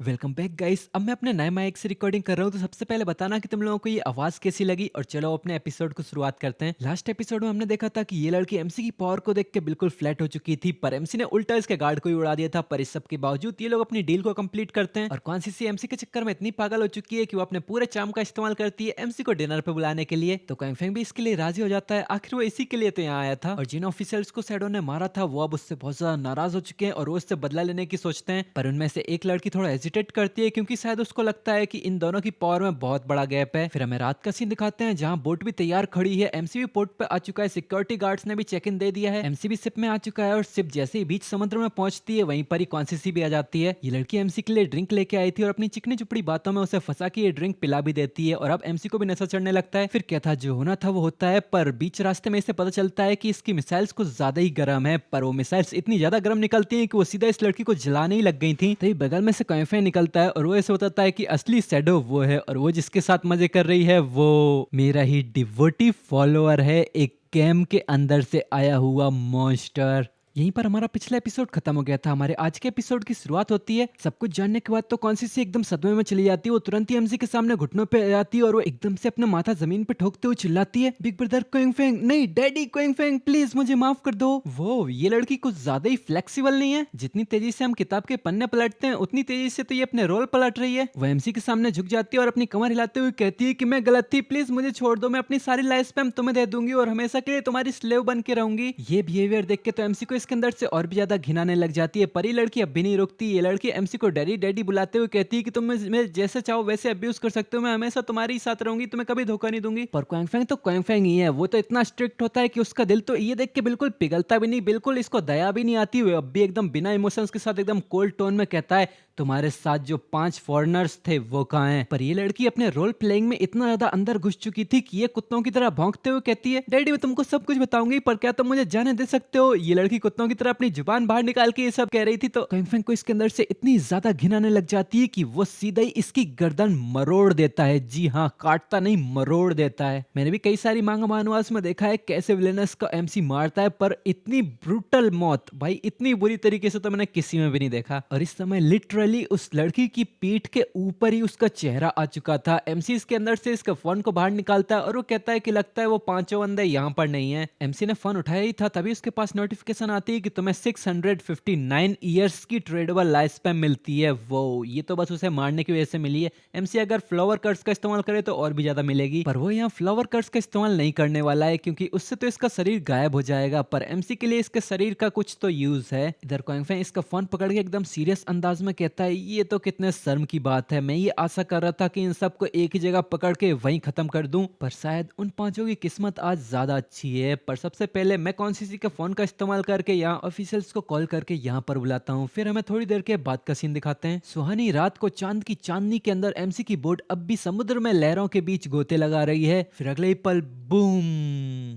Welcome back guys. अब मैं अपने नए माइक से रिकॉर्डिंग कर रहा हूँ, तो सबसे पहले बताना कि तुम लोगों को ये आवाज कैसी लगी। और चलो अपने एपिसोड को शुरुआत करते हैं। लास्ट एपिसोड में हमने देखा था कि ये लड़की एमसी की पावर को देख के बिल्कुल फ्लैट हो चुकी थी, पर एमसी ने उल्टा इसके गार्ड को ही उड़ा दिया था। पर इस सब के बावजूद ये लोग अपनी डील को कंप्लीट करते हैं और कॉन्सिसी एमसी के चक्कर में इतनी पागल हो चुकी है कि वो अपने पूरे चार्म का इस्तेमाल करती है एमसी को डिनर पे बुलाने के लिए। तो क्वांगफेंग भी इसके लिए राजी हो जाता है। आखिर वो इसी के लिए तो यहाँ आया था। और जिन ऑफिसर्स को शैडो ने मारा था वो अब उससे बहुत ज्यादा नाराज हो चुके हैं और वो इससे बदला लेने की सोचते हैं। पर उनमें से एक लड़की थोड़ा हेजिटेट करती है क्योंकि शायद उसको लगता है कि इन दोनों की पावर में बहुत बड़ा गैप है। फिर हमें रात का सीन दिखाते हैं जहां बोट भी तैयार खड़ी है। एमसी भी पोर्ट पे आ चुका है, सिक्योरिटी गार्ड्स ने भी चेक इन दे दिया है। एमसी भी शिप में आ चुका है और शिप जैसे ही बीच समुद्र में पहुंचती है वहीं पर ही कॉन्सिसी भी आ जाती है। ये लड़की एमसी के लिए ड्रिंक लेके आई थी और अपनी चिकनी चुपड़ी बातों में उसे फंसा के ये ड्रिंक पिला भी देती है और अब एमसी को भी नशा चढ़ने लगता है। फिर क्या था, जो होना था वो होता है। पर बीच रास्ते में इसे पता चलता है कि इसकी मिसाइल्स कुछ ज्यादा ही गर्म है। पर वो मिसाइल्स इतनी ज्यादा गर्म निकलती हैं कि वो सीधा इस लड़की को जलाने ही लग गई थी। तो ये बगल में से कैफे निकलता है और वो ऐसे बताता है कि असली शैडो वो है और वो जिसके साथ मजे कर रही है वो मेरा ही डिवोटी फॉलोअर है, एक गेम के अंदर से आया हुआ मॉन्स्टर। यहीं पर हमारा पिछला एपिसोड खत्म हो गया था। हमारे आज के एपिसोड की शुरुआत होती है। सब कुछ जानने के बाद तो कॉन्सिसी एकदम सदमे में चली जाती है। वो तुरंत ही एमसी के सामने घुटनों पे आ जाती है और वो एकदम से अपना माथा जमीन पे ठोकते हुए चिल्लाती है, बिग ब्रदर क्वांगफेंग, नहीं डैडी क्वांगफेंग, प्लीज मुझे माफ कर दो। वो ये लड़की कुछ ज्यादा ही फ्लेक्सिबल नहीं है। जितनी तेजी से हम किताब के पन्ने पलटते हैं उतनी तेजी से तो ये अपने रोल पलट रही है। वो एमसी के सामने झुक जाती है और अपनी कमर हिलाते हुए कहती है कि मैं गलत थी, प्लीज मुझे छोड़ दो, मैं अपनी सारी लाइफ स्पैम तुम्हें दे दूंगी और हमेशा के लिए तुम्हारी स्लेव बन के रहूंगी। ये बिहेवियर देख के तो एमसी को इसके अंदर से और भी ज्यादा घिनाने लग जाती है। पर ये लड़की अब भी नहीं रुकती। ये लड़की एमसी को डैडी डैडी बुलाते हुए कहती है कि तुम मैं जैसे चाहो वैसे अब्यूज कर सकते हो, मैं हमेशा तुम्हारे ही साथ रहूंगी, तुम्हें कभी धोखा नहीं दूंगी। पर क्वांगफेंग तो क्वांगफेंग ही है। वो तो इतना स्ट्रिक्ट होता है कि उसका दिल तो ये देख के बिल्कुल पिघलता भी नहीं, बिल्कुल इसको दया भी नहीं आती। हुई अब भी एकदम बिना इमोशंस के साथ एकदम कोल्ड टोन में कहता है, तुम्हारे साथ जो 5 फॉरेनर्स थे वो कहाँ हैं। पर ये लड़की अपने रोल प्लेइंग में इतना ज्यादा अंदर घुस चुकी थी कि ये कुत्तों की तरह भौंकते हुए कहती है, डैडी मैं तुमको सब कुछ बताऊंगी पर क्या तुम मुझे जाने दे सकते हो। ये लड़की कुत्तों की तरह अपनी जुबान बाहर निकाल के ये सब कह रही थी। तो क्वांगफेंग को इसके अंदर से इतनी ज्यादा घिन आने लग जाती है कि वो सीधा ही इसकी गर्दन मरोड़ देता है। जी हाँ, काटता नहीं मरोड़ देता है। मैंने भी कई सारी मांगा मानवास में देखा है कैसे विलेनस का एमसी मारता है, पर इतनी ब्रूटल मौत भाई इतनी बुरी तरीके से तो मैंने किसी में भी नहीं देखा। और इस समय लिटरली उस लड़की की पीठ के ऊपर ही उसका चेहरा आ चुका था। एमसी इसके अंदर से इसका फोन को बाहर निकालता है और वो कहता है कि लगता है वो पांचों बंदे यहाँ पर नहीं है। एमसी ने फोन उठाया ही था तभी उसके पास नोटिफिकेशन आती है कि तुम्हें 659 ईयर्स की ट्रेडेबल लाइफ स्पैन मिलती है। वो ये तो बस उसे मारने की वजह से मिली है। एमसी अगर फ्लावर कर्स का इस्तेमाल करे तो और भी ज्यादा मिलेगी, पर वो यहाँ फ्लावर कर्स का इस्तेमाल नहीं करने वाला है क्योंकि उससे तो इसका शरीर गायब हो जाएगा। पर एमसी के लिए इसके शरीर का कुछ तो यूज है। इधर क्वांगफेंग इसका फोन पकड़ के एकदम सीरियस अंदाज में कहता है, ये तो कितने शर्म की बात है। मैं ये आशा कर रहा था कि इन सबको एक ही जगह पकड़ के वहीं खत्म कर दूं, पर शायद उन पांचों की किस्मत आज ज्यादा अच्छी है। पर सबसे पहले मैं कॉन्सिसी के फोन का इस्तेमाल करके यहाँ ऑफिशियल्स को कॉल करके यहाँ पर बुलाता हूँ। फिर हमें थोड़ी देर के बाद का सीन दिखाते हैं। सुहानी रात को चांद की चांदनी के अंदर एमसी की बोट अब भी समुद्र में लहरों के बीच गोते लगा रही है। फिर अगले ही पल बूम,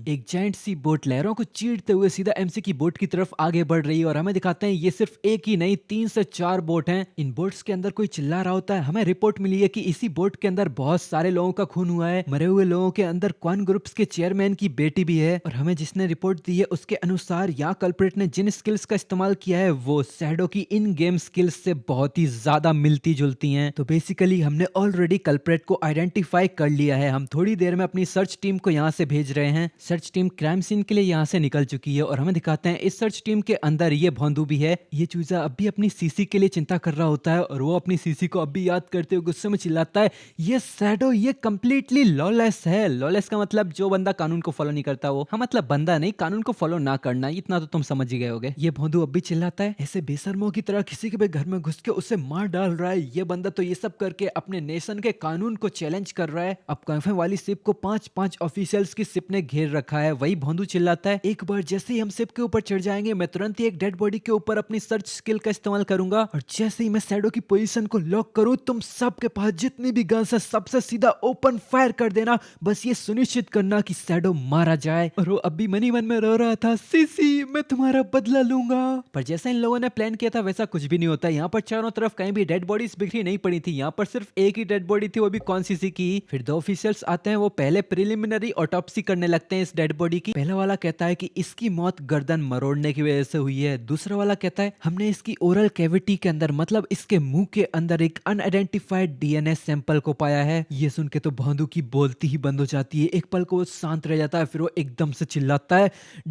एक जायंट सी बोट लहरों को चीरते हुए सीधा एमसी की बोट की तरफ आगे बढ़ रही है। और हमें दिखाते हैं ये सिर्फ एक ही नहीं 3 से 4 बोट हैं। इन बोट्स के अंदर कोई चिल्ला रहा होता है। हमें रिपोर्ट मिली है कि इसी बोट के अंदर बहुत सारे लोगों का खून हुआ है। मरे हुए लोगों के अंदर क्वान ग्रुप्स के चेयरमैन की बेटी भी है। और हमें जिसने रिपोर्ट दी है उसके अनुसार यहाँ कल्प्रिट ने जिन स्किल्स का इस्तेमाल किया है वो शैडो की इन गेम स्किल्स से बहुत ही ज्यादा मिलती जुलती हैं। तो बेसिकली हमने ऑलरेडी कल्प्रिट को आइडेंटिफाई कर लिया है। हम थोड़ी देर में अपनी सर्च टीम को यहाँ से भेज रहे हैं। सर्च टीम क्राइम सीन के लिए यहाँ से निकल चुकी है और हमें दिखाते हैं इस सर्च टीम के अंदर ये भोंदू भी है। ये चूजा अब भी अपनी सीसी के लिए चिंता कर रहा होता है और वो अपनी सीसी को अब भी याद करते हुए गुस्से में चिल्लाता है, ये शैडो ये कंप्लीटली लॉलेस है। लॉलेस का मतलब जो बंदा कानून को फॉलो नहीं करता वो, हाँ मतलब बंदा नहीं, कानून को फॉलो ना करना, इतना तो तुम समझ ही गए होगे। ये भोंदू अब भी चिल्लाता है, ऐसे बेशर्मों की तरह किसी के भी घर में घुस के उसे मार डाल रहा है। ये बंदा तो ये सब करके अपने नेशन के कानून को चैलेंज कर रहा है। अब कैफे वाली शिप को 5-5 ऑफिशियल्स की शिप ने घेर रखा है। वही भोंदू चिल्लाता है, एक बार जैसे ही हम शिप के ऊपर चढ़ जाएंगे मैं तुरंत ही एक डेड बॉडी के ऊपर अपनी सर्च स्किल का इस्तेमाल करूंगा और जैसे ही मैं शैडो की पोजीशन को लॉक करूं तुम सबके पास जितनी भी गन्स है सबसे सीधा ओपन फायर कर देना। बस ये सुनिश्चित करना कि शैडो मारा जाए। और वो अब भी मन ही मन में रो रहा था, सीसी मैं तुम्हारा बदला लूंगा। पर जैसा इन लोगों ने प्लान किया था वैसा कुछ भी नहीं होता। यहाँ पर चारों तरफ कहीं भी डेड बॉडीज बिखरी नहीं पड़ी थी। यहाँ पर सिर्फ एक ही डेड बॉडी थी, वो भी कौन सी की। फिर दो ऑफिशियल्स आते हैं, वो पहले प्रिलिमिनरी ऑटोप्सी करने लगते हैं इस डेड बॉडी की। पहला वाला कहता है कि इसकी मौत गर्दन मरोड़ने की वजह से हुई है। दूसरा वाला कहता है हमने इसकी ओरल कैविटी के अंदर मतलब इसके मुंह के अंदर एक अनआइडेंटिफाइड डीएनए सैंपल को पाया है। ये सुन के तो भांदू की बोलती ही बंद हो जाती है। एक पल को वो शांत रह जाता है, फिर वो एकदम से चिल्लाता है,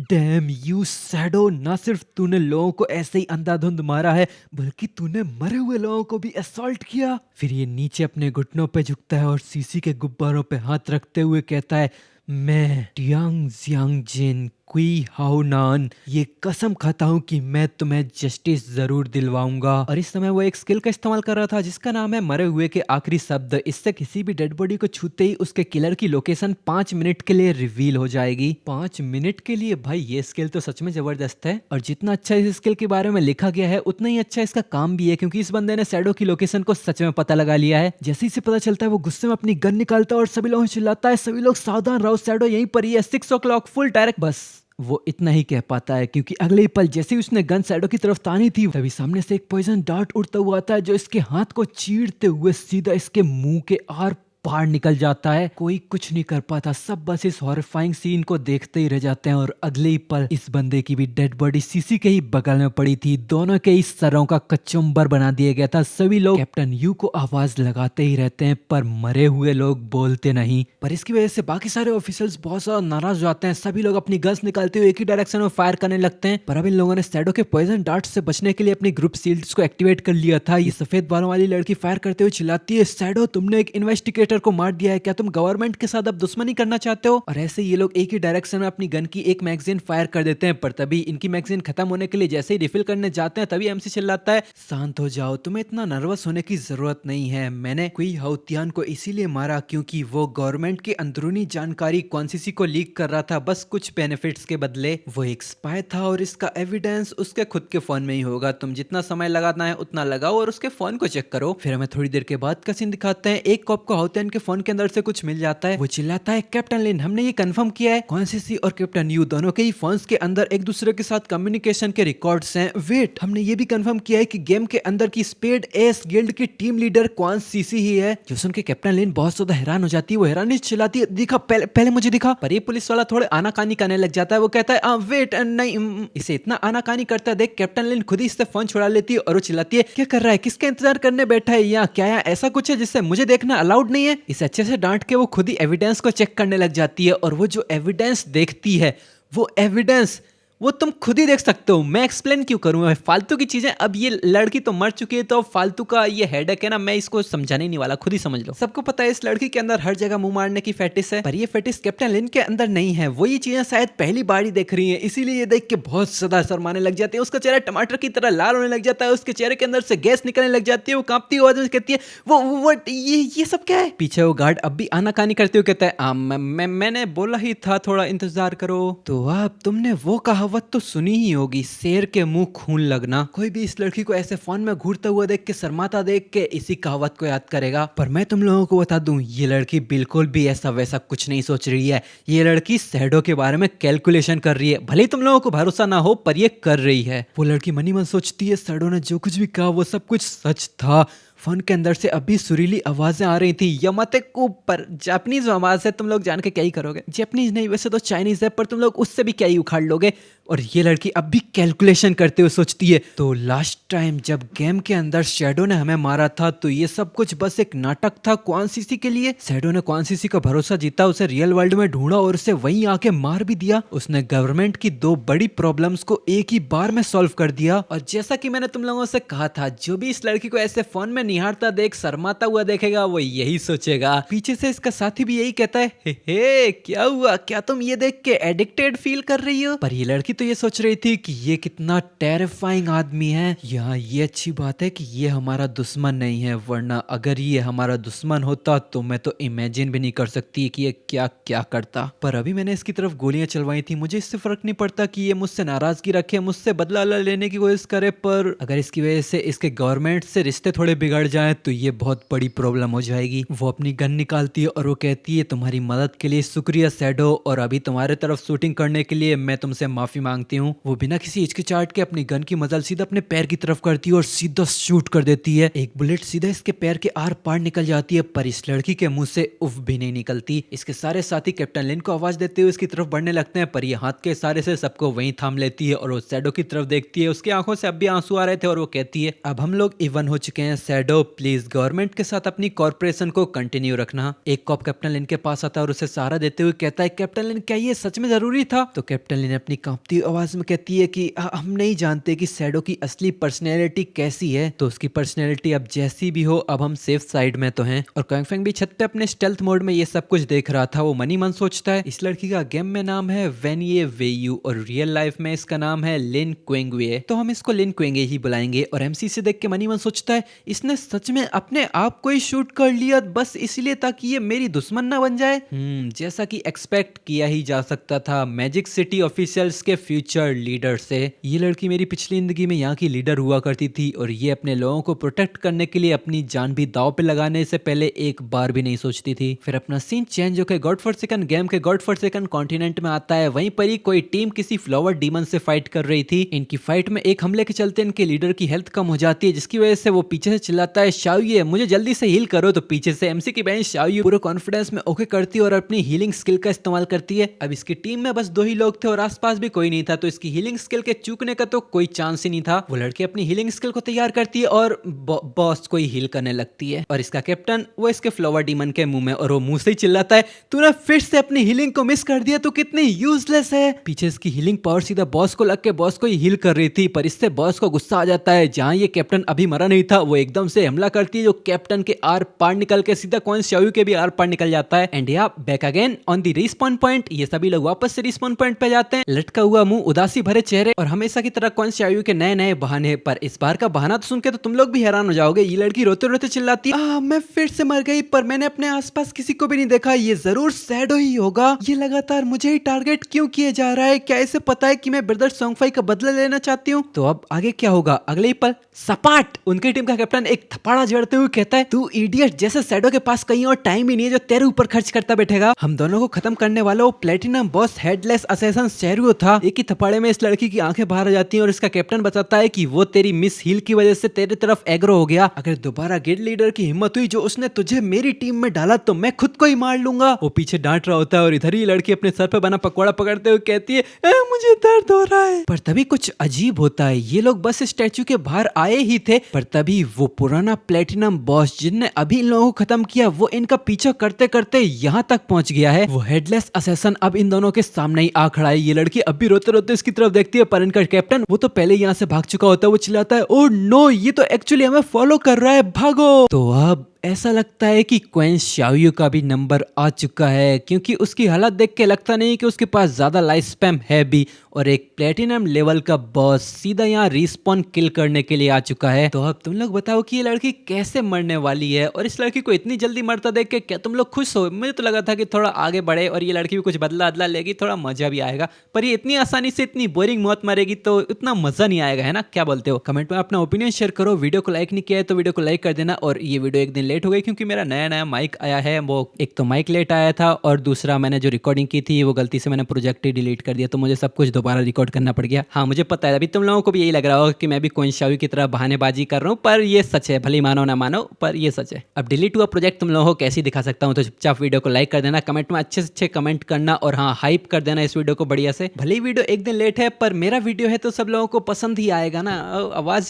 डैम यू शैडो, ना सिर्फ तूने लोगों को ऐसे ही अंधाधुंध मारा है बल्कि तूने मरे हुए लोगों को भी असॉल्ट किया। फिर ये नीचे अपने घुटनों पे झुकता है और सीसी के गुब्बारों पे हाथ रखते हुए कहता है, मैं टियांग जियांग जिन क्वी हाउनान ये कसम खाता हूँ कि मैं तुम्हें जस्टिस जरूर दिलवाऊंगा। और इस समय वो एक स्किल का इस्तेमाल कर रहा था जिसका नाम है मरे हुए के आखिरी शब्द। इससे किसी भी डेड बॉडी को छूते ही उसके किलर की लोकेशन 5 मिनट के लिए रिवील हो जाएगी। 5 मिनट के लिए? भाई ये स्किल तो सच में जबरदस्त है। और जितना अच्छा इस स्किल के बारे में लिखा गया है उतना ही अच्छा इसका काम भी है, क्योंकि इस बंदे ने शैडो की लोकेशन को सच में पता लगा लिया है। जैसे ही से पता चलता है वो गुस्से में अपनी गन निकालता है और सभी लोगों से चिल्लाता है, सभी लोग सावधान रहो, शैडो यहीं पर ही है, 6 o'clock फुल डायरेक्ट। बस वो इतना ही कह पाता है, क्योंकि अगले ही पल जैसे ही उसने गन शैडो की तरफ तानी थी तभी सामने से एक पॉइजन डार्ट उड़ता हुआ आता है जो इसके हाथ को चीरते हुए सीधा इसके मुंह के आर पार निकल जाता है। कोई कुछ नहीं कर पाता, सब बस इस हॉरिफाइंग सीन को देखते ही रह जाते हैं। और अगले ही पल इस बंदे की भी डेड बॉडी सीसी के ही बगल में पड़ी थी। दोनों के ही सरों का कचुम्बर बना दिया गया था। सभी लोग कैप्टन यू को आवाज लगाते ही रहते हैं पर मरे हुए लोग बोलते नहीं। पर इसकी वजह से बाकी सारे ऑफिसर्स बहुत ज्यादा नाराज हो जाते हैं। सभी लोग अपनी गन्स निकालते हुए एक ही डायरेक्शन में फायर करने लगते हैं। पर अब इन लोगों ने शैडो के पॉइजन डार्ट से बचने के लिए अपनी ग्रुप शील्ड्स को एक्टिवेट कर लिया था। ये सफेद बालों वाली लड़की फायर करते हुए चिल्लाती है, शैडो तुमने एक इन्वेस्टिगेटर को मार दिया है, क्या तुम गवर्नमेंट के साथ अब दुश्मनी करना चाहते हो? और ऐसे ये लोग एक ही डायरेक्शन में अपनी गन की एक मैगजीन फायर कर देते हैं। पर तभी इनकी मैगजीन खत्म होने के लिए जैसे ही रिफिल करने जाते हैं तभी एमसी चिल्लाता है, शांत हो जाओ, तुम्हें इतना नर्वस होने की जरूरत नहीं है। मैंने क्वी हाउतियान को इसीलिए मारा क्योंकि वो गवर्नमेंट की अंदरूनी जानकारी कॉन्सिसी को लीक कर रहा था, बस कुछ बेनिफिट्स के बदले। वो एक स्पाई था और इसका एविडेंस उसके खुद के फोन में ही होगा। तुम जितना समय लगाना है उतना लगाओ और उसके फोन को चेक करो। फिर हमें थोड़ी देर के बाद का सीन दिखाते हैं। एक कॉप को हाउतियान के फोन के अंदर से कुछ मिल जाता है। वो चिल्लाता है, कैप्टन लिन हमने ये कंफर्म किया है, कॉन्सिसी और कैप्टन यू दोनों के ही फोन्स के अंदर एक दूसरे के साथ कम्युनिकेशन के रिकॉर्ड्स हैं। वेट, हमने ये भी कंफर्म किया है कि गेम के अंदर की स्पेड एस गिल्ड की टीम लीडर कॉन्सिसी ही है। जो सुन के कैप्टन लिन बहुत ज्यादा हैरान हो जाती है। वो हैरानी चिल्लाती है, दिखा पहले मुझे दिखा। पर ये पुलिस वाला थोड़े आनाकानी करने लग जाता है। वो कहता है वेट नहीं। इसे इतना आनाकानी करता देख कैप्टन लिन खुद ही इससे फोन छुड़ा लेती है और वो चिल्लाती है, क्या कर रहा है, किसका इंतजार करने बैठा है यहाँ? क्या यहाँ ऐसा कुछ है जिससे मुझे देखना अलाउड नहीं है? इसे अच्छे से डांट के वो खुद ही एविडेंस को चेक करने लग जाती है। और वो जो एविडेंस देखती है वो एविडेंस वो तुम खुद ही देख सकते हो, मैं एक्सप्लेन क्यों करूं? फालतू की चीजें। अब ये लड़की तो मर चुकी है तो फालतू का ये हेडेक है ना, मैं इसको समझाने नहीं वाला, खुद ही समझ लो। सबको पता है इस लड़की के अंदर हर जगह मुंह मारने की फेटिस है, पर ये फेटिस कैप्टन लिन के अंदर नहीं है। वो ये चीजें शायद पहली बार ही देख रही है, इसीलिए ये देख के बहुत ज्यादा शर्माने लग जाती है। उसका चेहरा टमाटर की तरह लाल होने लग जाता है, उसके चेहरे के अंदर से गैस निकलने लग जाती है। वो कांपती आवाज में कहती है, वो ये सब क्या है? पीछे वो गार्ड अब भी आनाकानी करते हुए कहता है, मैंने बोला ही था थोड़ा इंतजार करो। तो अब तुमने वो कहावत तो सुनी ही होगी, शेर के मुंह खून लगना। कोई भी इस लड़की को ऐसे फोन में घूरता हुआ देख के, शर्माता देख के इसी कहावत को याद करेगा। पर मैं तुम लोगों को बता दूं, ये लड़की बिल्कुल भी ऐसा वैसा कुछ नहीं सोच रही है। ये लड़की शैडो के बारे में कैलकुलेशन कर रही है। भले ही तुम लोगों को भरोसा ना हो पर ये कर रही है। वो लड़की मनी मन सोचती है, शैडो ने जो कुछ भी कहा वो सब कुछ सच था। फोन के अंदर से अभी सुरीली आवाजें आ रही थी, यमते को। पर जापानीज आवाज है, तुम लोग जान के क्या ही करोगे? जापानीज नहीं, वैसे तो चाइनीज है, पर तुम लोग उससे भी क्या ही उखाड़ लोगे। और ये लड़की अब भी कैलकुलेशन करते हुए सोचती है, तो लास्ट टाइम जब गेम के अंदर शैडो ने हमें मारा था तो ये सब कुछ बस एक नाटक था क्वानसीसी के लिए। शैडो ने क्वानसीसी का भरोसा जीता, उसे रियल वर्ल्ड में ढूंढा और उसे वहीं आके मार भी दिया। उसने गवर्नमेंट की 2 बड़ी प्रॉब्लम्स को एक ही बार में सॉल्व कर दिया। और जैसा कि मैंने तुम लोगों से कहा था, जो भी इस लड़की को ऐसे फोन में निहारता देख शर्माता हुआ देखेगा वो यही सोचेगा। पीछे से इसका साथी भी यही कहता है, हे क्या हुआ, क्या तुम ये देख के एडिक्टेड फील कर रही हो? पर ये लड़की तो ये सोच रही थी कि ये कितना टेरिफाइंग आदमी है। यहाँ ये अच्छी बात है कि ये हमारा दुश्मन नहीं है, वरना अगर ये हमारा दुश्मन होता तो मैं तो इमेजिन भी नहीं कर सकती कि ये क्या क्या करता। पर अभी मैंने इसकी तरफ गोलियां चलवाई थी, मुझे इससे फर्क नहीं पड़ता कि ये मुझसे नाराजगी रखे, मुझसे बदला लेने की कोशिश करे, पर अगर इसकी वजह से इसके गवर्नमेंट से रिश्ते थोड़े बिगड़ जाए तो ये बहुत बड़ी प्रॉब्लम हो जाएगी। वो अपनी गन निकालती है और वो कहती है, तुम्हारी मदद के लिए शुक्रिया शैडो, और अभी तुम्हारे तरफ शूटिंग करने के लिए मैं तुमसे माफी मांगती हूँ। वो बिना किसी हिचकिचाहट के अपनी गन की मजल सीधा अपने पैर की तरफ करती है और सीधा शूट कर देती है। एक बुलेट सीधा इसके पैर के आर पार निकल जाती है, पर इस लड़की के मुंह से उफ भी नहीं निकलती। इसके सारे साथी कैप्टन लिन को आवाज देते हुए इसकी तरफ बढ़ने लगते हैं, पर ये हाथ के इशारे से सबको वहीं थाम लेती है और वो शैडो की तरफ देखती है। उसकी आंखों से अब भी आंसू आ रहे थे और वो कहती है, अब हम लोग इवन हो चुके हैं शैडो, प्लीज गवर्नमेंट के साथ अपनी कॉर्पोरेशन को कंटिन्यू रखना। एक कॉप कैप्टन लिन के पास आता है और उसे सहारा देते हुए कहता है, कैप्टन लिन क्या ये सच में जरूरी था? तो कैप्टन लिन अपनी कांपती आवाज में कहती है कि हम नहीं जानते कि शैडो की असली पर्सनैलिटी कैसी है, तो उसकी पर्सनैलिटी अब जैसी भी हो, अब हम सेफ साइड में तो हैं। और कांगफेंग भी छत पे अपने स्टेल्थ मोड में ये सब कुछ देख रहा था। वो मनी मन सोचता है, इस लड़की का गेम में नाम है वेनिये वेयू और रियल लाइफ में इसका नाम है लिन क्वेंगवे, तो हम इसको लिन क्वेंगे ही बुलाएंगे। और एमसी से देख के मनी मन सोचता है, इसने सच में अपने आप को ही शूट कर लिया बस इसलिए ताकि ये मेरी दुश्मन ना बन जाए। जैसा कि एक्सपेक्ट किया ही जा सकता था मैजिक सिटी ऑफिशियल्स के फ्यूचर लीडर से। ये लड़की मेरी पिछली जिंदगी में यहाँ की लीडर हुआ करती थी और ये अपने लोगों को प्रोटेक्ट करने के लिए अपनी जान भी दांव पे लगाने से पहले एक बार भी नहीं सोचती थी। फिर अपना सीन चेंज होकर गॉड फॉरसेकन गेम के गॉड फॉरसेकन कॉन्टिनेंट में आता है। वहीं पर ही कोई टीम किसी फ्लावर डीमन से फाइट कर रही थी। इनकी फाइट में एक हमले के चलते इनके लीडर की हेल्थ कम हो जाती है, जिसकी वजह से वो पीछे से चिल्लाता है, शाओये मुझे जल्दी से हील करो। तो पीछे से एमसी की बहन शाओये पूरे कॉन्फिडेंस में ओके करती है और अपनी हीलिंग स्किल का इस्तेमाल करती है। अब इसकी टीम में बस 2 ही लोग थे और आसपास भी कोई नहीं था, तो इसकी हीलिंग स्किल के चूकने का तो कोई चांस ही नहीं था। वो लड़की अपनी हीलिंग स्किल को तैयार करती है और बॉस को ही हील करने लगती है। और इसका कैप्टन वो इसके फ्लावर डीमन के मुंह में, और वो मुंह से ही चिल्लाता है, तूने फिर से अपनी हीलिंग को मिस कर दिया, तू कितनी यूजलेस है। पीछे इसकी हीलिंग पावर सीधा बॉस को लग के बॉस को ही हील कर रही थी, पर इससे बॉस को गुस्सा आ जाता है। जहां ये कैप्टन अभी मरा नहीं था, वो एकदम से हमला करती है जो कैप्टन के आर पार निकल के सीधा कौन शाओयू के भी आर पार निकल जाता है। एंड या back again on the respawn point. ये सभी लोग वापस से रिस्पॉन पॉइंट पे जाते हैं, लटका हुआ मुंह, उदासी भरे चेहरे और हमेशा की तरह कौन शाओयू के नए नए बहाने। पर इस बार का बहाना तो सुन के तो तुम लोग भी हैरान हो जाओगे। ये लड़की रोते रोते चिल्लाती है, मैं फिर से मर गई, पर मैंने अपने आसपास किसी को भी नहीं देखा, ये जरूर शैडो ही होगा। ये लगातार मुझे ही टारगेट क्यों किए जा रहा है? क्या इसे पता है कि मैं ब्रदर सोंगफाई का बदला लेना चाहती हूँ? तो अब आगे क्या होगा? अगले ही पल सपाट उनकी टीम का कैप्टन एक थप्पड़ा जड़ते हुए कहता है, तू इडियट, जैसे शैडो के पास कहीं और टाइम ही नहीं है जो तेरे ऊपर खर्च करता बैठेगा। हम दोनों को खत्म करने वाला वो प्लेटिनम बॉस हेडलेस असैसन शैरू था। एक ही थप्पड़े में इस लड़की की आंखें बाहर आ जाती हैं और इसका कैप्टन बताता है कि वो तेरी मिस हील की वजह से तेरे तरफ एग्रो हो गया। अगर दोबारा गिल्ड लीडर की हिम्मत हुई जो उसने तुझे मेरी टीम में डाला, तो मैं खुद को ही मार लूंगा। वो पीछे डांट रहा होता है और इधर ही लड़की अपने सर पे बना पकौड़ा पकड़ते हुए कहती है, मुझे दर्द हो रहा है। पर तभी कुछ अजीब होता है। ये लोग बस स्टैचू के बाहर आए ही थे, पर तभी वो पुराना प्लेटिनम बॉस जिनने अभी इन लोगों को खत्म किया, वो इनका पीछा करते करते यहाँ तक पहुंच गया है। वो हेडलेस असैसन अब इन दोनों के सामने ही आ खड़ा है। ये लड़की अब भी रोते रोते इसकी तरफ देखती है, पर इनका कैप्टन वो तो पहले यहाँ से भाग चुका होता है। वो चिल्लाता है, ओह नो, ये तो एक्चुअली हमें फॉलो कर रहा है, भागो। तो अब ऐसा लगता है कि क्वेन शाओयू का भी नंबर आ चुका है, क्योंकि उसकी हालत देख के लगता नहीं कि उसके पास ज्यादा लाइफ स्पैम है भी। और एक प्लेटिनम लेवल का बॉस सीधा यहाँ रिस्पॉन किल करने के लिए आ चुका है। तो अब तुम लोग बताओ कि ये लड़की कैसे मरने वाली है? और इस लड़की को इतनी जल्दी मरता देख के क्या तुम लोग खुश हो? मुझे तो लगा था कि थोड़ा आगे बढ़े और ये लड़की भी कुछ बदला अदला लेगी, थोड़ा मजा भी आएगा, पर ये इतनी आसानी से इतनी बोरिंग मौत मरेगी तो इतना मजा नहीं आएगा, है ना? क्या बोलते हो? कमेंट में अपना ओपिनियन शेयर करो। वीडियो को लाइक नहीं किया है तो वीडियो को लाइक कर देना। और ये वीडियो एक दिन लेट हो गई क्योंकि मेरा नया नया माइक आया है। वो एक तो माइक लेट आया था और दूसरा मैंने जो रिकॉर्डिंग की थी वो गलती से मैंने प्रोजेक्ट ही डिलीट कर दिया, तो मुझे सब कुछ दोबारा रिकॉर्ड करना पड़ गया। हाँ, मुझे पता है अभी तुम लोगों को भी यही लग रहा होगा कि मैं भी कोइन शाओयू की तरह बहानेबाजी कर रहा हूँ, पर ये सच है, भली मानो ना मानो, पर ये सच है। अब डिलीट हुआ प्रोजेक्ट तुम लोगों को कैसे दिखा सकता हूँ? तो चुपचाप वीडियो को लाइक कर देना, कमेंट में अच्छे से अच्छे कमेंट करना और हाँ, हाइप कर देना इस वीडियो को बढ़िया से। भले ही वीडियो एक दिन लेट है, पर मेरा वीडियो है तो सब लोगों को पसंद ही आएगा ना।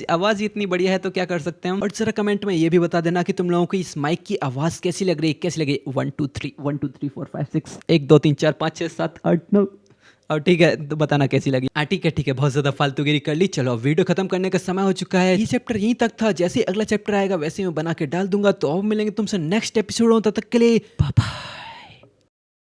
आवाज इतनी बढ़िया है तो क्या कर सकते हैं। और जरा कमेंट में ये भी बता देना कि तुम लोगों को इस माइक की आवाज कैसी लग रही है, कैसी लगी? 1 2 3 1 2 3 4 5 6 1 2 3 4 5 6 7 8 9। और ठीक है, तो बताना कैसी लगी। ठीक है, बहुत ज्यादा फालतूगिरी कर ली। चलो वीडियो खत्म करने का समय हो चुका है। ये चैप्टर यहीं तक था, जैसे अगला चैप्टर आएगा वैसे मैं बना के डाल दूंगा। तो अब मिलेंगे तुमसे नेक्स्ट एपिसोड, तब तक के लिए बाय बाय।